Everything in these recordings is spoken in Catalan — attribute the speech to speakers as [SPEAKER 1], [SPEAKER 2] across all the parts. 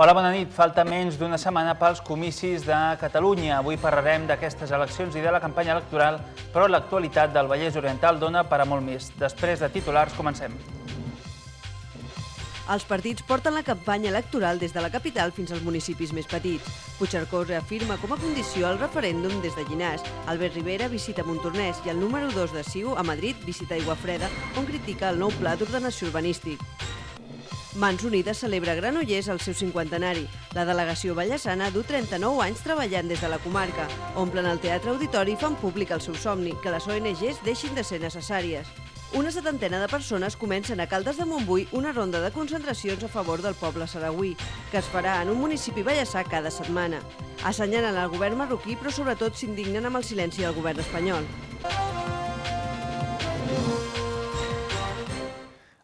[SPEAKER 1] Hola, bona nit. Falta menys d'una setmana pels comicis de Catalunya. Avui parlarem d'aquestes eleccions i de la campanya electoral, però l'actualitat del Vallès Oriental dona per a molt més. Després de titulars, comencem.
[SPEAKER 2] Els partits porten la campanya electoral des de la capital fins als municipis més petits. Puigcercós reafirma com a condició el referèndum des de Llinars. Albert Rivera visita Montornès i el número 2 de CiU a Madrid visita Aiguafreda, on critica el nou pla d'ordenació urbanístic. Mans Unides celebra a Granollers el seu cinquantenari. La delegació vallesana du 39 anys treballant des de la comarca. Omplen el teatre auditori i fan públic el seu somni, que les ONGs deixin de ser necessàries. Una setantena de persones comencen a Caldes de Montbui una ronda de concentracions a favor del poble saragüí, que es farà en un municipi vallesà cada setmana. Assenyalen el govern marroquí, però sobretot s'indignen amb el silenci del govern espanyol.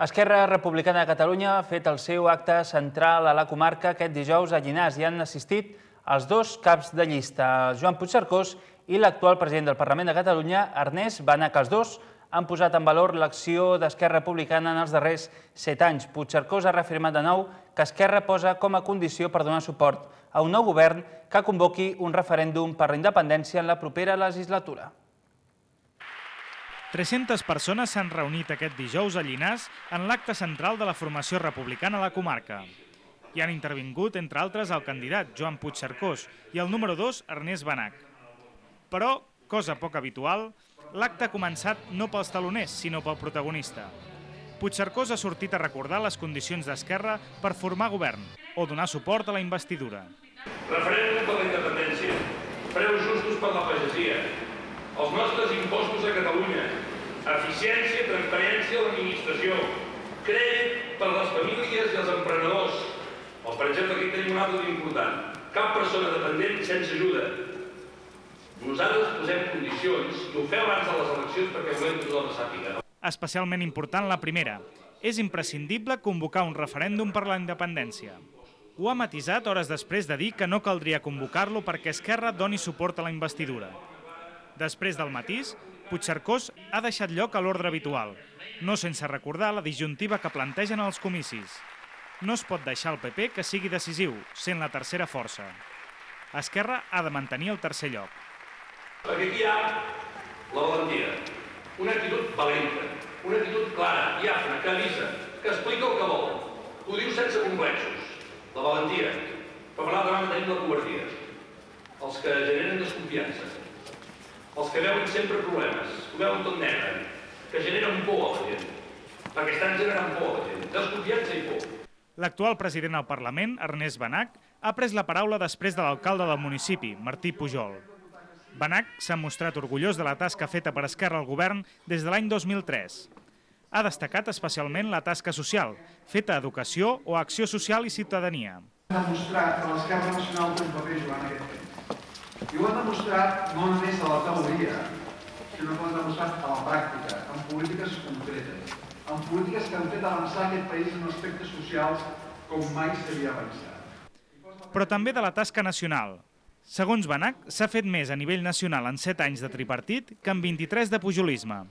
[SPEAKER 1] Esquerra Republicana de Catalunya ha fet el seu acte central a la comarca aquest dijous a Llinars i han assistit els dos caps de llista, Joan Puigcercós i l'actual president del Parlament de Catalunya, Ernest Banach. Els dos han posat en valor l'acció d'Esquerra Republicana en els darrers 7 anys. Puigcercós ha reafirmat de nou que Esquerra posa com a condició per donar suport a un nou govern que convoqui un referèndum per la independència en la propera legislatura.
[SPEAKER 3] 300 persones s'han reunit aquest dijous a Llinars en l'acte central de la formació republicana a la comarca. Hi han intervingut, entre altres, el candidat Joan Puigcercós i el número 2, Ernest Banach. Però, cosa poc habitual, l'acte ha començat no pels taloners, sinó pel protagonista. Puigcercós ha sortit a recordar les condicions d'Esquerra per formar govern o donar suport a la investidura.
[SPEAKER 4] Referèndum per la independència, preus justos per la pagesia, els nostres impostos a Catalunya, eficiència i transparència a l'administració, crèdit per a les famílies i els emprenedors. O, per exemple, aquí tenim un altre important, cap persona dependent sense ajuda. Nosaltres posem condicions i ho fem abans de les eleccions perquè volem que tothom sàpiga.
[SPEAKER 3] Especialment important la primera. És imprescindible convocar un referèndum per la independència. Ho ha matisat hores després de dir que no caldria convocar-lo perquè Esquerra doni suport a la investidura. Després del matís, Puigcercós ha deixat lloc a l'ordre habitual, no sense recordar la disjuntiva que plantegen els comicis. No es pot deixar el PP que sigui decisiu, sent la tercera força. Esquerra ha de mantenir el tercer lloc.
[SPEAKER 4] Perquè aquí hi ha la valentia, una actitud valenta, una actitud clara, diàfana, que avisa, que explica el que vol, que ho diu sense complexos. La valentia, però per l'altra banda tenim la covardia, els que generen desconfiança, els que veuen sempre problemes, que ho veuen tot negre, que generen por a la gent, perquè estan generant por a la gent, desconfiança i por.
[SPEAKER 3] L'actual president del Parlament, Ernest Banach, ha pres la paraula després de l'alcalde del municipi, Martí Pujol. Banach s'ha mostrat orgullós de la tasca feta per Esquerra al govern des de l'any 2003. Ha destacat especialment la tasca social, feta a educació o a acció social i ciutadania.
[SPEAKER 5] Ha demostrat que l'Esquerra Nacional té un paper jugant en aquest temps. I ho han demostrat no només a la teoria, sinó que ho han demostrat a la pràctica, en polítiques concretes, en polítiques que han fet avançar aquest país en aspectes socials com mai s'havia avançat.
[SPEAKER 3] Però també de la tasca nacional. Segons Banach, s'ha fet més a nivell nacional en 7 anys de tripartit que en 23 de pujolisme.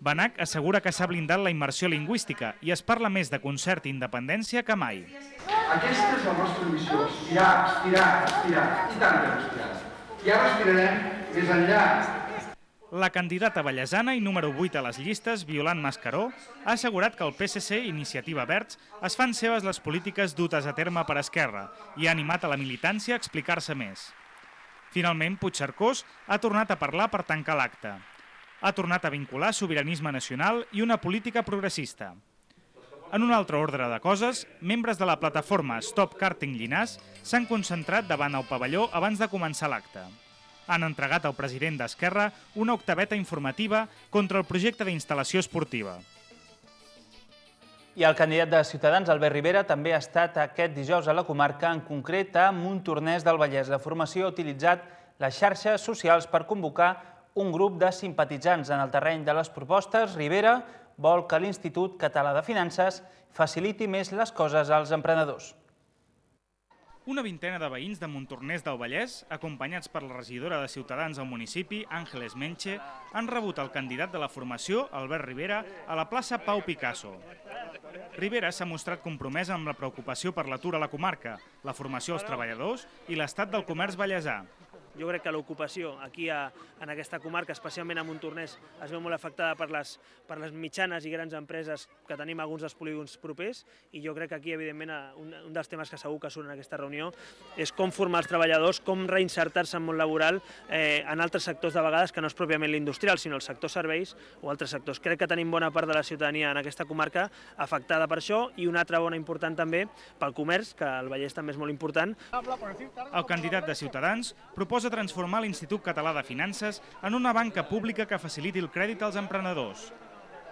[SPEAKER 3] Banach assegura que s'ha blindat la immersió lingüística i es parla més de concert i independència que mai.
[SPEAKER 5] Aquesta és la nostra missió, estirar, estirar, estirar, i tant que hem estirat. I ara estirarem més enllà.
[SPEAKER 3] La candidata vallesana i número 8 a les llistes, Violant Mascaró, ha assegurat que el PSC i Iniciativa Verds es fan seves les polítiques dutes a terme per Esquerra i ha animat a la militància a explicar-se més. Finalment, Puigcercós ha tornat a parlar per tancar l'acte. Ha tornat a vincular sobiranisme nacional i una política progressista. En un altre ordre de coses, membres de la plataforma Stop Karting Llinars s'han concentrat davant el pavelló abans de començar l'acte. Han entregat al president d'Esquerra una octaveta informativa contra el projecte d'instal·lació esportiva.
[SPEAKER 1] I el candidat de Ciutadans, Albert Rivera, també ha estat aquest dijous a la comarca, en concret a Montornès del Vallès. La formació ha utilitzat les xarxes socials per convocar un grup de simpatitzants. En el terreny de les propostes, Rivera vol que l'Institut Català de Finances faciliti més les coses als emprenedors.
[SPEAKER 3] Una vintena de veïns de Montornès del Vallès, acompanyats per la regidora de Ciutadans al municipi, Àngeles Menche, han rebut el candidat de la formació, Albert Rivera, a la plaça Pau Picasso. Rivera s'ha mostrat compromesa amb la preocupació per l'atur a la comarca, la formació als treballadors i l'estat del comerç vallèsà.
[SPEAKER 6] Jo crec que l'ocupació aquí en aquesta comarca, especialment a Montornès, es veu molt afectada per les mitjanes i grans empreses que tenim alguns dels polígons propers, i jo crec que aquí, evidentment, un dels temes que segur que surt en aquesta reunió és com formar els treballadors, com reinsertar-se en món laboral en altres sectors de vegades que no és pròpiament l'industrial, sinó el sector serveis o altres sectors. Crec que tenim bona part de la ciutadania en aquesta comarca afectada per això, i una altra bona important també pel comerç, que el Vallès també és molt important.
[SPEAKER 3] El candidat de Ciutadans proposa transformar l'Institut Català de Finances en una banca pública que faciliti el crèdit als emprenedors.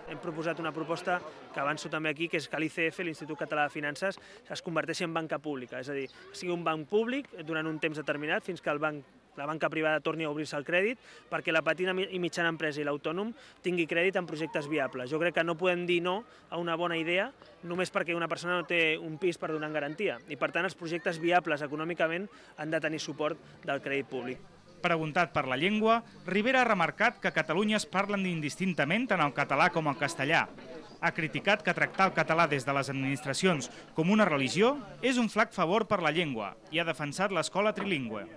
[SPEAKER 6] Hem proposat una proposta que avanço també aquí, que és que l'ICF, l'Institut Català de Finances, es converteixi en banca pública, és a dir, sigui un banc públic durant un temps determinat fins que la banca privada torni a obrir-se el crèdit, perquè la petita i mitjana empresa i l'autònom tingui crèdit en projectes viables. Jo crec que no podem dir no a una bona idea només perquè una persona no té un pis per donar en garantia, i per tant els projectes viables econòmicament han de tenir suport del crèdit públic.
[SPEAKER 3] Preguntat per la llengua, Rivera ha remarcat que a Catalunya es parlen indistintament tant el català com el castellà. Ha criticat que tractar el català des de les administracions com una religió és un flac favor per la llengua i ha defensat l'escola trilingüe.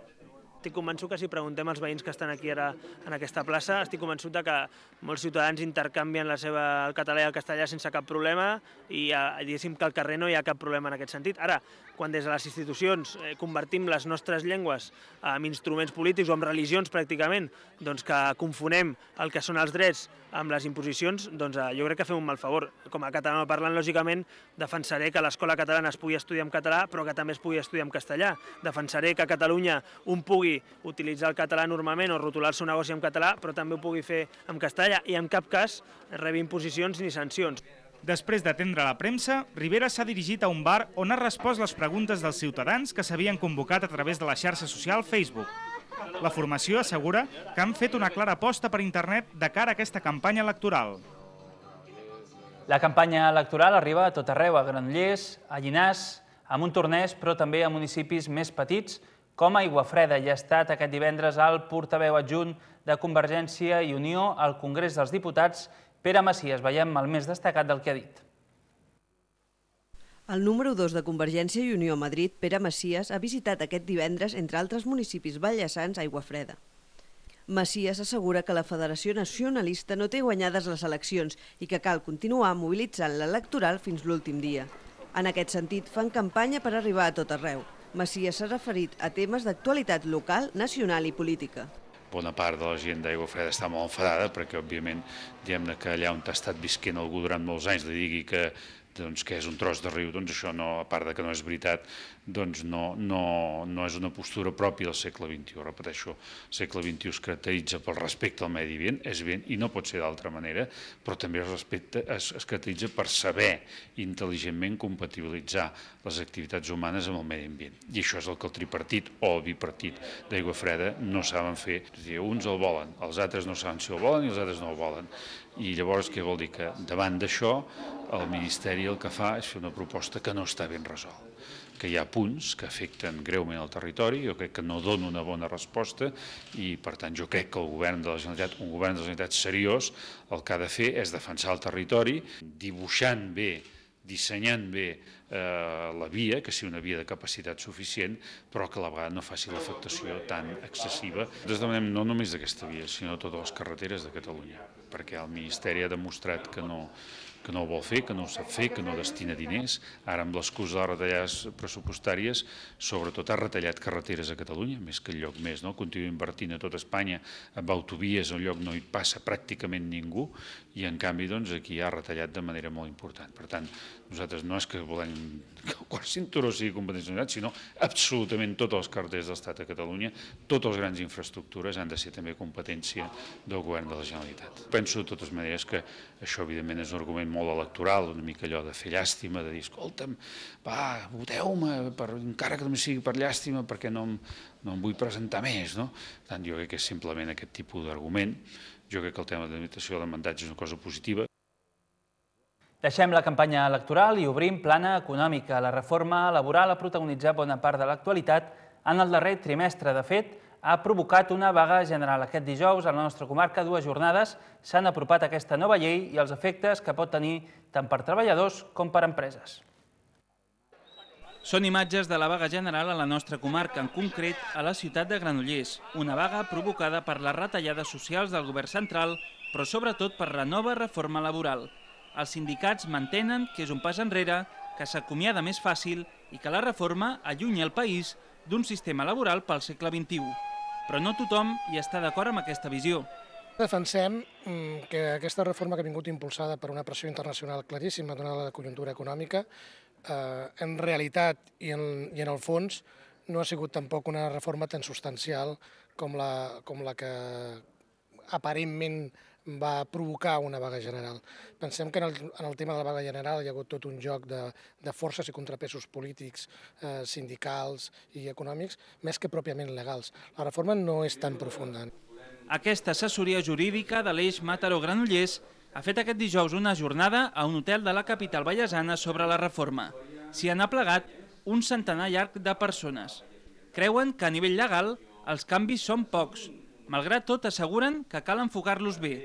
[SPEAKER 6] Estic convençut que si preguntem als veïns que estan aquí ara en aquesta plaça, estic convençut que molts ciutadans intercanvien el català i el castellà sense cap problema, i diguéssim que al carrer no hi ha cap problema en aquest sentit. Ara, quan des de les institucions convertim les nostres llengües en instruments polítics o en religions pràcticament, doncs que confonem el que són els drets amb les imposicions, doncs jo crec que fem un mal favor. Com a catalanoparlant, lògicament, defensaré que l'escola catalana es pugui estudiar en català, però que també es pugui estudiar en castellà. Defensaré que a Catalunya un pugui utilitzar el català normalment o rotular el seu negoci en català, però també ho pugui fer en castellà, i en cap cas rebi imposicions ni sancions.
[SPEAKER 3] Després d'atendre la premsa, Rivera s'ha dirigit a un bar on ha respost les preguntes dels ciutadans que s'havien convocat a través de la xarxa social Facebook. La formació assegura que han fet una clara aposta per internet de cara a aquesta campanya electoral.
[SPEAKER 1] La campanya electoral arriba a tot arreu, a Granollers, a Llinars, a Montornès, però també a municipis més petits, com Aiguafreda, i ha estat aquest divendres el portaveu adjunt de Convergència i Unió al Congrés dels Diputats, Pere Macias. Veiem el més destacat del que ha dit.
[SPEAKER 2] El número 2 de Convergència i Unió a Madrid, Pere Macias, ha visitat aquest divendres, entre altres municipis vallesans, Aiguafreda. Macias assegura que la Federació Nacionalista no té guanyades les eleccions i que cal continuar mobilitzant l'electoral fins l'últim dia. En aquest sentit, fan campanya per arribar a tot arreu. Macias s'ha referit a temes d'actualitat local, nacional i política.
[SPEAKER 7] Bona part de la gent d'Aiguafreda està molt enfadada perquè, òbviament, diguem-ne que allà on ha estat visquent algú durant molts anys li digui que és un tros de riu, doncs això, a part que no és veritat, doncs no és una postura pròpia del segle XXI. Repeteixo, el segle XXI es caracteritza pel respecte al medi ambient, és evident, i no pot ser d'altra manera, però també es caracteritza per saber intel·ligentment compatibilitzar les activitats humanes amb el medi ambient. I això és el que el tripartit o el bipartit d'Aiguafreda no saben fer. És a dir, uns el volen, els altres no saben si el volen i els altres no el volen. I llavors què vol dir? Que davant d'això el Ministeri el que fa és fer una proposta que no està ben resolt, que hi ha punts que afecten greument el territori, jo crec que no dona una bona resposta i, per tant, jo crec que el govern de la Generalitat, un govern de la Generalitat seriós, el que ha de fer és defensar el territori, dibuixant bé, dissenyant bé la via, que sigui una via de capacitat suficient, però que a la vegada no faci l'afectació tan excessiva. Nosaltres demanem no només d'aquesta via, sinó de totes les carreteres de Catalunya, perquè el Ministeri ha demostrat que no ho vol fer, que no ho sap fer, que no destina diners. Ara, amb l'excusa de les retallades pressupostàries, sobretot ha retallat carreteres a Catalunya, més que enlloc més. Continua invertint a tot Espanya amb autovies on lloc no hi passa pràcticament ningú, i en canvi aquí ha retallat de manera molt important. Per tant, nosaltres no és que volem que el quart cinturó sigui competència de la Generalitat, sinó absolutament totes les carreteres de l'Estat a Catalunya, totes les grans infraestructures han de ser també competència del govern de la Generalitat. Penso de totes maneres que això evidentment és un argument molt electoral, una mica allò de fer llàstima, de dir, escolta'm, va, voteu-me, encara que només sigui per llàstima, perquè no em vull presentar més. Per tant, jo crec que és simplement aquest tipus d'argument. Jo crec que el tema de la limitació de mandats és una cosa positiva.
[SPEAKER 1] Deixem la campanya electoral i obrim plana econòmica. La reforma laboral ha protagonitzat bona part de l'actualitat en el darrer trimestre. De fet, ha provocat una vaga general. Aquest dijous, a la nostra comarca, 2 jornades s'han apropat a aquesta nova llei i els efectes que pot tenir tant per treballadors com per empreses. Són imatges de la vaga general a la nostra comarca, en concret a la ciutat de Granollers. Una vaga provocada per les retallades socials del govern central, però sobretot per la nova reforma laboral. Els sindicats mantenen que és un pas enrere, que s'acomiada més fàcil i que la reforma allunya el país d'un sistema laboral pel segle XXI. Però no tothom hi està d'acord amb aquesta visió.
[SPEAKER 8] Defensem que aquesta reforma que ha vingut impulsada per una pressió internacional claríssima donada la conjuntura econòmica, en realitat i en el fons no ha sigut tampoc una reforma tan substancial com la que aparentment va provocar una vaga general. Pensem que en el tema de la vaga general hi ha hagut tot un joc de forces i contrapesos polítics, sindicals i econòmics, més que pròpiament legals. La reforma no és tan profunda.
[SPEAKER 1] Aquesta assessoria jurídica de l'Eix Mataró-Granollers ha fet aquest dijous una jornada a un hotel de la capital vallesana sobre la reforma. S'hi han aplegat un centenar llarg de persones. Creuen que a nivell legal els canvis són pocs. Malgrat tot, asseguren que cal enfocar-los bé.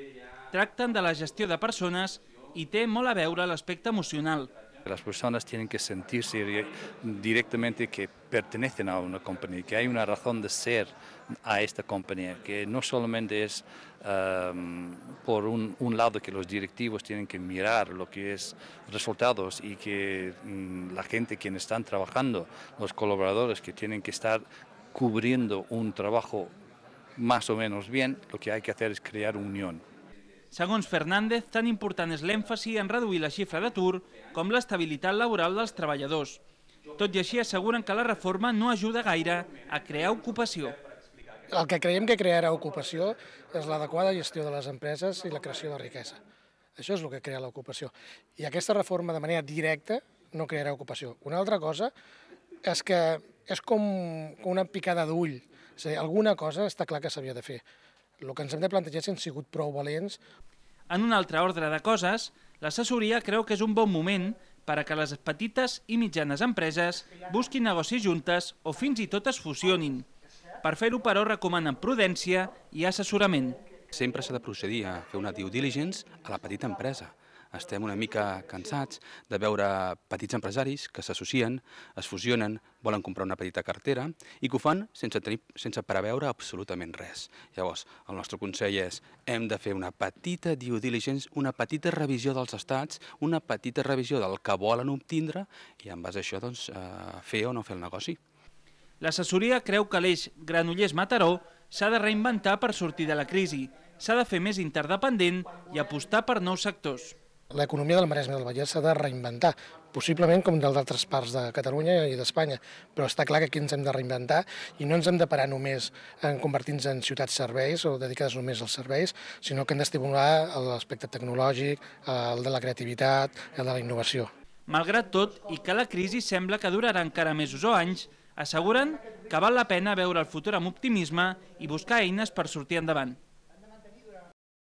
[SPEAKER 1] Tracten de la gestió de persones i té molt a veure l'aspecte emocional.
[SPEAKER 9] Las personas tienen que sentirse directamente que pertenecen a una compañía, que hay una razón de ser a esta compañía, que no solamente es por un lado que los directivos tienen que mirar lo que es resultados y que la gente que están trabajando, los colaboradores que tienen que estar cubriendo un trabajo más o menos bien, lo que hay que hacer es crear unión.
[SPEAKER 1] Segons Fernández, tan important és l'èmfasi en reduir la xifra d'atur com l'estabilitat laboral dels treballadors. Tot i així, asseguren que la reforma no ajuda gaire a crear ocupació.
[SPEAKER 8] El que creiem que crearà ocupació és l'adequada gestió de les empreses i la creació de riquesa. Això és el que crea l'ocupació. I aquesta reforma de manera directa no crearà ocupació. Una altra cosa és que és com una picada d'ull. És a dir, alguna cosa està clar que s'havia de fer. El que ens hem de plantejar és si hem sigut prou valents.
[SPEAKER 1] En un altre ordre de coses, l'assessoria creu que és un bon moment per a que les petites i mitjanes empreses busquin negocis juntes o fins i tot es fusionin. Per fer-ho, però, recomanen prudència i assessorament.
[SPEAKER 10] Sempre s'ha de procedir a fer una due diligence a la petita empresa. Estem una mica cansats de veure petits empresaris que s'associen, es fusionen, volen comprar una petita cartera i que ho fan sense preveure absolutament res. Llavors, el nostre consell és hem de fer una petita due diligence, una petita revisió dels estats, una petita revisió del que volen obtindre i en base a això fer o no fer el negoci.
[SPEAKER 1] L'assessoria creu que l'eix Granollers-Mataró s'ha de reinventar per sortir de la crisi, s'ha de fer més interdependent i apostar per nous sectors.
[SPEAKER 8] L'economia del Maresme del Vallès s'ha de reinventar, possiblement com d'altres parts de Catalunya i d'Espanya, però està clar que aquí ens hem de reinventar i no ens hem de parar només en convertir-nos en ciutats serveis o dedicades només als serveis, sinó que hem d'estimular l'aspecte tecnològic, el de la creativitat, el de la innovació.
[SPEAKER 1] Malgrat tot, i que la crisi sembla que durarà encara mesos o anys, asseguren que val la pena veure el futur amb optimisme i buscar eines per sortir endavant.